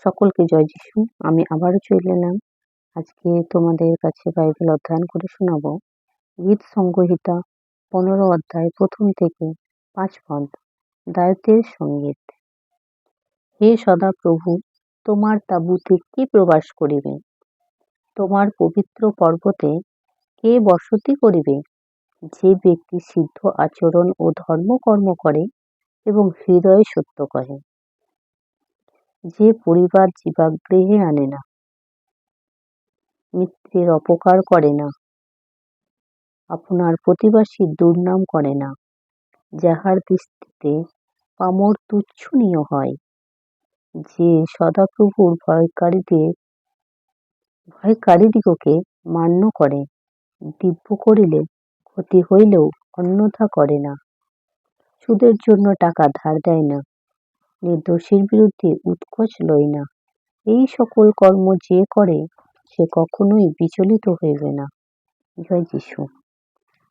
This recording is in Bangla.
সকলকে জয় যিশু। আমি আবারও চলে এলাম আজকে তোমাদের কাছে বাইবেল অধ্যয়ন করে শোনাবো গীত সংহিতা 15 অধ্যায় 1 থেকে 5 পদ। দায়িত্বের সঙ্গীত। হে সদাপ্রভু, তোমার তাঁবুতে কে প্রবাস করিবে? তোমার পবিত্র পর্বতে কে বসতি করিবে? যে ব্যক্তি সিদ্ধ আচরণ ও ধর্মকর্ম করে এবং হৃদয়ে সত্য কহে, যে পরিবার জীবাগৃহে আনে না, মিত্রের অপকার করে না, আপনার প্রতিবাসীর দুর্নাম করে না, যাহার দৃষ্টিতে পামর তুচ্ছনীয় হয়, যে সদাপ্রভুর ভয়কারীদিগকে মান্য করে, দিব্য করিলে ক্ষতি হইলেও অন্যথা করে না, সুদের জন্য টাকা ধার দেয় না, নির্দোষীর বিরুদ্ধে উৎকোচ লয় না। এই সকল কর্ম যে করে সে কখনোই বিচলিত হইবে না। জয় যিশু।